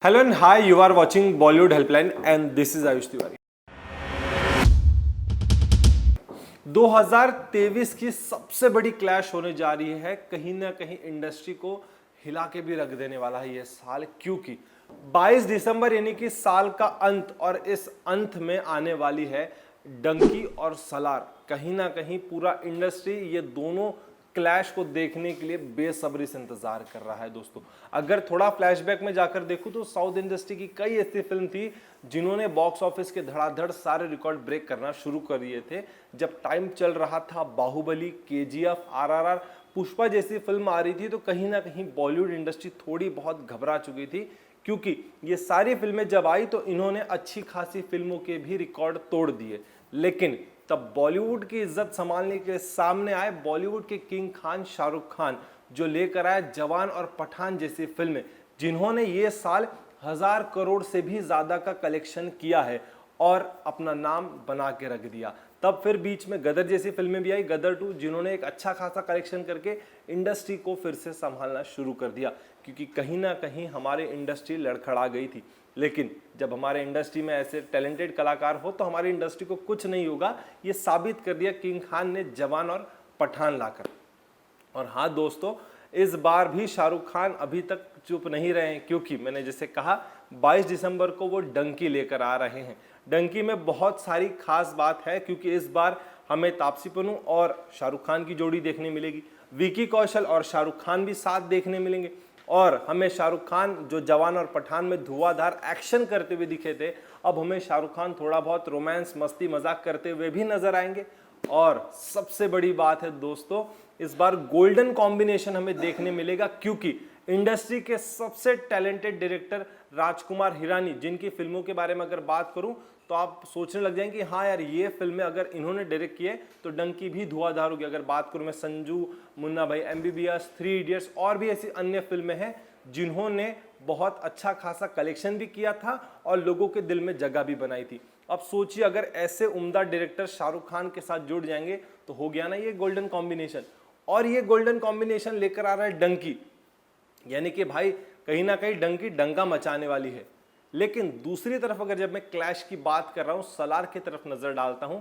Hello and hi, you are watching Bollywood Helpline and this is Ayush Tiwari. 2023 की सबसे बड़ी clash होने जा रही है, कहीं ना कहीं इंडस्ट्री को हिला के भी रख देने वाला है ये साल, क्योंकि 22 दिसंबर यानी कि साल का अंत और इस अंत में आने वाली है डंकी और सलार। कहीं ना कहीं पूरा इंडस्ट्री ये दोनों क्लैश को देखने के लिए बेसब्री से इंतजार कर रहा है। दोस्तों, अगर थोड़ा फ्लैशबैक में जाकर देखूं तो साउथ इंडस्ट्री की कई ऐसी फिल्म थी जिन्होंने बॉक्स ऑफिस के धड़ाधड़ सारे रिकॉर्ड ब्रेक करना शुरू कर दिए थे। जब टाइम चल रहा था, बाहुबली, केजीएफ, आरआरआर, पुष्पा जैसी फिल्म आ रही थी, तो कहीं ना कहीं बॉलीवुड इंडस्ट्री थोड़ी बहुत घबरा चुकी थी, क्योंकि ये सारी फिल्में जब आई तो इन्होंने अच्छी खासी फिल्मों के भी रिकॉर्ड तोड़ दिए। लेकिन तब बॉलीवुड की इज्जत संभालने के सामने आए बॉलीवुड के किंग खान शाहरुख खान, जो लेकर आए जवान और पठान जैसी फिल्में, जिन्होंने ये साल 1000 करोड़ से भी ज्यादा का कलेक्शन किया है और अपना नाम बना के रख दिया। तब फिर बीच में गदर जैसी फिल्में भी आई, गदर 2, जिन्होंने एक अच्छा खासा कलेक्शन करके इंडस्ट्री को फिर से संभालना शुरू कर दिया, क्योंकि कहीं ना कहीं हमारी इंडस्ट्री लड़खड़ा गई थी। लेकिन जब हमारे इंडस्ट्री में ऐसे टैलेंटेड कलाकार हो तो हमारी इंडस्ट्री को कुछ नहीं होगा, ये साबित कर दिया किंग खान ने जवान और पठान लाकर। और हाँ दोस्तों, इस बार भी शाहरुख खान अभी तक चुप नहीं रहे हैं, क्योंकि मैंने जैसे कहा 22 दिसंबर को वो डंकी लेकर आ रहे हैं। डंकी में बहुत सारी खास बात है, क्योंकि इस बार हमें तापसी पन्नू और शाहरुख खान की जोड़ी देखने मिलेगी, विकी कौशल और शाहरुख खान भी साथ देखने मिलेंगे, और हमें शाहरुख खान जो जवान और पठान में धुआंधार एक्शन करते हुए दिखे थे, अब हमें शाहरुख खान थोड़ा बहुत रोमांस, मस्ती, मजाक करते हुए भी नजर आएंगे। और सबसे बड़ी बात है दोस्तों, इस बार गोल्डन कॉम्बिनेशन हमें देखने मिलेगा, क्योंकि इंडस्ट्री के सबसे टैलेंटेड डायरेक्टर राजकुमार हिरानी, जिनकी फिल्मों के बारे में अगर बात करूं तो आप सोचने लग जाएंगे कि हाँ यार, ये फिल्में अगर इन्होंने डायरेक्ट किए तो डंकी भी धुआंधार होगी। अगर बात करूं मैं संजू, मुन्ना भाई, एमबीबीएस, 3 इडियट्स और भी ऐसी अन्य फिल्में हैं जिन्होंने बहुत अच्छा खासा कलेक्शन भी किया था और लोगों के दिल में जगह भी बनाई थी। अब सोचिए, अगर ऐसे उम्दा डायरेक्टर शाहरुख खान के साथ जुड़ जाएंगे तो हो गया ना ये गोल्डन कॉम्बिनेशन। और ये गोल्डन कॉम्बिनेशन लेकर आ रहा है डंकी, यानी कि भाई कहीं ना कहीं डंकी डंका मचाने वाली है। लेकिन दूसरी तरफ अगर जब मैं क्लैश की बात कर रहा हूं, सलार की तरफ नजर डालता हूं,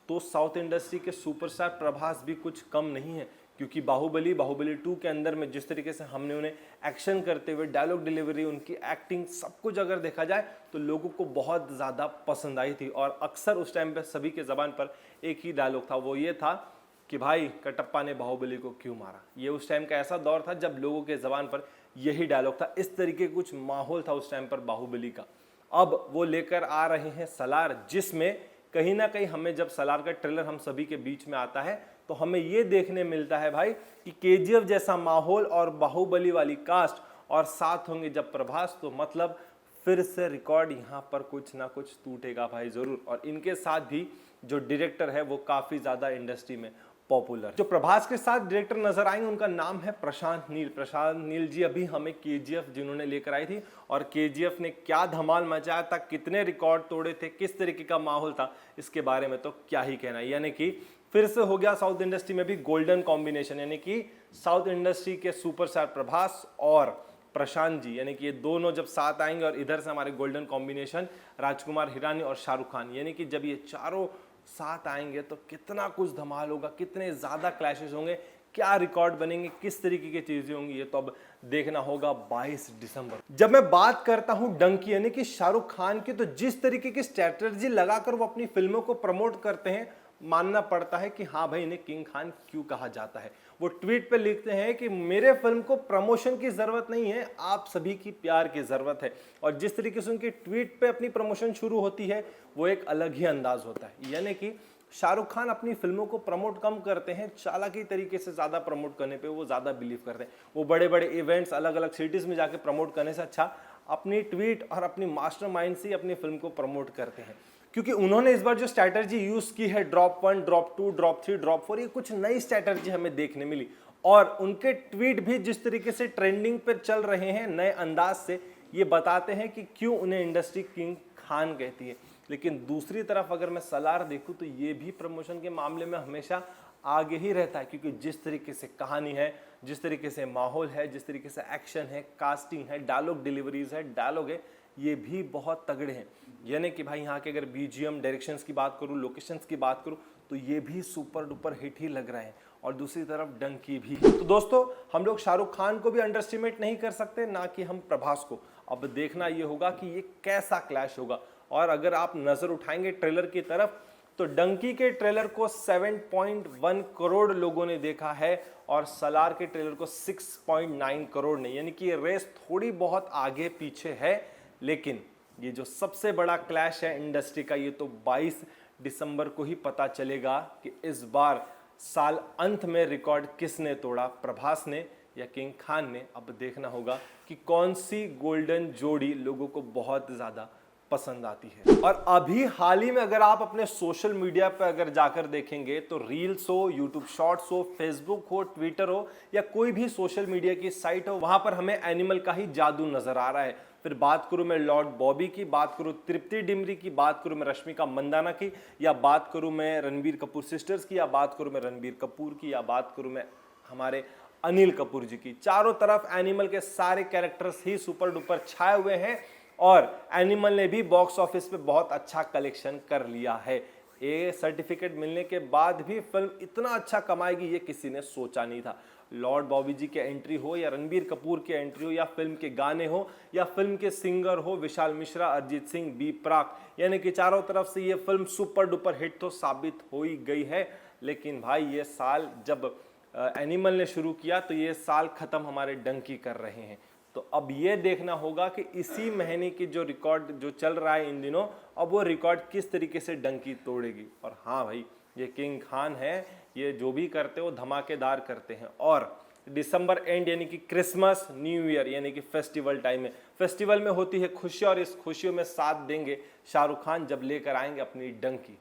तो साउथ इंडस्ट्री के सुपरस्टार प्रभास भी कुछ कम नहीं है, क्योंकि बाहुबली 2 के अंदर में जिस तरीके से हमने उन्हें एक्शन करते हुए, डायलॉग डिलीवरी, उनकी एक्टिंग, सब कुछ अगर देखा जाए तो लोगों को बहुत ज़्यादा पसंद आई थी। और अक्सर उस टाइम पर सभी के ज़बान पर एक ही डायलॉग था, वो ये था कि भाई कटप्पा ने बाहुबली को क्यों मारा। ये उस टाइम का ऐसा दौर था जब लोगों के ज़बान पर यही डायलॉग था, इस तरीके कुछ माहौल था उस टाइम पर बाहुबली का। अब वो लेकर आ रहे हैं सलार, जिसमें कहीं ना कहीं हमें जब सलार का ट्रेलर हम सभी के बीच में आता है तो हमें ये देखने मिलता है भाई कि केजीएफ जैसा माहौल और बाहुबली वाली कास्ट, और साथ होंगे जब प्रभास, तो मतलब फिर से रिकॉर्ड यहाँ पर कुछ ना कुछ टूटेगा भाई जरूर। और इनके साथ भी जो डायरेक्टर है वो काफ़ी ज़्यादा इंडस्ट्री में पॉपुलर। जो प्रभास के साथ डायरेक्टर नजर आएंगे उनका नाम है प्रशांत नील। प्रशांत नील जी अभी हमें केजीएफ जिन्होंने लेकर आई थी, और केजीएफ ने क्या धमाल मचाया था, कितने रिकॉर्ड तोड़े थे, किस तरीके का माहौल था, इसके बारे में तो क्या ही कहना। यानी कि फिर से हो गया साउथ इंडस्ट्री में भी गोल्डन कॉम्बिनेशन, यानी कि साउथ इंडस्ट्री के सुपरस्टार प्रभास और प्रशांत जी, यानी कि ये दोनों जब साथ आएंगे, और इधर से हमारे गोल्डन कॉम्बिनेशन राजकुमार हिरानी और शाहरुख खान, यानी कि जब ये चारों साथ आएंगे तो कितना कुछ धमाल होगा, कितने ज़्यादा क्लैशेस होंगे, क्या रिकॉर्ड बनेंगे, किस तरीके की चीज़ें होंगी, ये तो अब देखना होगा 22 दिसंबर। जब मैं बात करता हूं डंकी यानी कि शाहरुख खान की, तो जिस तरीके की स्ट्रैटेजी लगाकर वो अपनी फिल्मों को प्रमोट करते हैं, मानना पड़ता है कि हाँ भाई, इन्हें किंग खान क्यों कहा जाता है। वो ट्वीट पे लिखते हैं कि मेरे फिल्म को प्रमोशन की जरूरत नहीं है, आप सभी की प्यार की जरूरत है। और जिस तरीके से उनकी ट्वीट पे अपनी प्रमोशन शुरू होती है वो एक अलग ही अंदाज होता है। यानी कि शाहरुख खान अपनी फिल्मों को प्रमोट कम करते हैं, चालाकी तरीके से ज़्यादा प्रमोट करने पे वो ज़्यादा बिलीव करते हैं। वो बड़े बड़े इवेंट्स अलग अलग सिटीज़ में जाके प्रमोट करने से अच्छा अपनी ट्वीट और अपनी मास्टरमाइंड से अपनी फिल्म को प्रमोट करते हैं। क्योंकि उन्होंने इस बार जो स्ट्रैटेजी यूज की है, ड्रॉप 1, ड्रॉप 2, ड्रॉप 3, ड्रॉप 4, ये कुछ नई स्ट्रैटेजी हमें देखने मिली। और उनके ट्वीट भी जिस तरीके से ट्रेंडिंग पर चल रहे हैं नए अंदाज से, ये बताते हैं कि क्यों उन्हें इंडस्ट्री किंग खान कहती है। लेकिन दूसरी तरफ अगर मैं सलार देखूं तो ये भी प्रमोशन के मामले में हमेशा आगे ही रहता है, क्योंकि जिस तरीके से कहानी है, जिस तरीके से माहौल है, जिस तरीके से एक्शन है, कास्टिंग है, डायलॉग डिलीवरीज है, डायलॉग है, ये भी बहुत तगड़े हैं। यानी कि भाई यहाँ के अगर बीजीएम, डायरेक्शंस की बात करूँ, लोकेशंस की बात करूँ, तो ये भी सुपर डुपर हिट ही लग रहे हैं। और दूसरी तरफ डंकी भी। तो दोस्तों हम लोग शाहरुख खान को भी अंडर एस्टिमेट नहीं कर सकते, ना कि हम प्रभास को। अब देखना ये होगा कि ये कैसा क्लैश होगा। और अगर आप नजर उठाएंगे ट्रेलर की तरफ, तो डंकी के ट्रेलर को 7.1 करोड़ लोगों ने देखा है और सलार के ट्रेलर को 6.9 करोड़ ने। यानी कि ये रेस थोड़ी बहुत आगे पीछे है, लेकिन ये जो सबसे बड़ा क्लैश है इंडस्ट्री का, ये तो 22 दिसंबर को ही पता चलेगा कि इस बार साल अंत में रिकॉर्ड किसने तोड़ा, प्रभास ने या किंग खान ने। अब देखना होगा कि कौन सी गोल्डन जोड़ी लोगों को बहुत ज्यादा पसंद आती है। और अभी हाल ही में अगर आप अपने सोशल मीडिया पर अगर जाकर देखेंगे, तो रील्स हो, यूट्यूब शॉर्ट्स हो, फेसबुक हो, ट्विटर हो, या कोई भी सोशल मीडिया की साइट हो, वहां पर हमें एनिमल का ही जादू नजर आ रहा है। फिर बात करूं मैं लॉर्ड बॉबी की, बात करूं तृप्ति डिमरी की, बात करूं मैं रश्मिका मंदाना की, या बात करूं मैं रणबीर कपूर सिस्टर्स की, या बात करूं मैं रणबीर कपूर की, या बात करूं मैं हमारे अनिल कपूर जी की। चारों तरफ एनिमल के सारे कैरेक्टर्स ही सुपर डुपर छाए हुए हैं और एनिमल ने भी बॉक्स ऑफिस पे बहुत अच्छा कलेक्शन कर लिया है। ये सर्टिफिकेट मिलने के बाद भी फिल्म इतना अच्छा कमाएगी ये किसी ने सोचा नहीं था। लॉर्ड बॉबी जी की एंट्री हो, या रणबीर कपूर की एंट्री हो, या फिल्म के गाने हो, या फिल्म के सिंगर हो विशाल मिश्रा, अरिजीत सिंह, बी प्राक, यानी कि चारों तरफ से ये फिल्म सुपर डुपर हिट तो साबित हो ही गई है। लेकिन भाई ये साल जब एनिमल ने शुरू किया, तो ये साल खत्म हमारे डंकी कर रहे हैं। तो अब ये देखना होगा कि इसी महीने की जो रिकॉर्ड जो चल रहा है इन दिनों, अब वो रिकॉर्ड किस तरीके से डंकी तोड़ेगी। और हाँ भाई, ये किंग खान है, ये जो भी करते हो धमाकेदार करते हैं। और दिसंबर एंड यानी कि क्रिसमस, न्यू ईयर यानी कि फेस्टिवल टाइम है, फेस्टिवल में होती है खुशियाँ, और इस खुशियों में साथ देंगे शाहरुख खान जब लेकर आएंगे अपनी डंकी।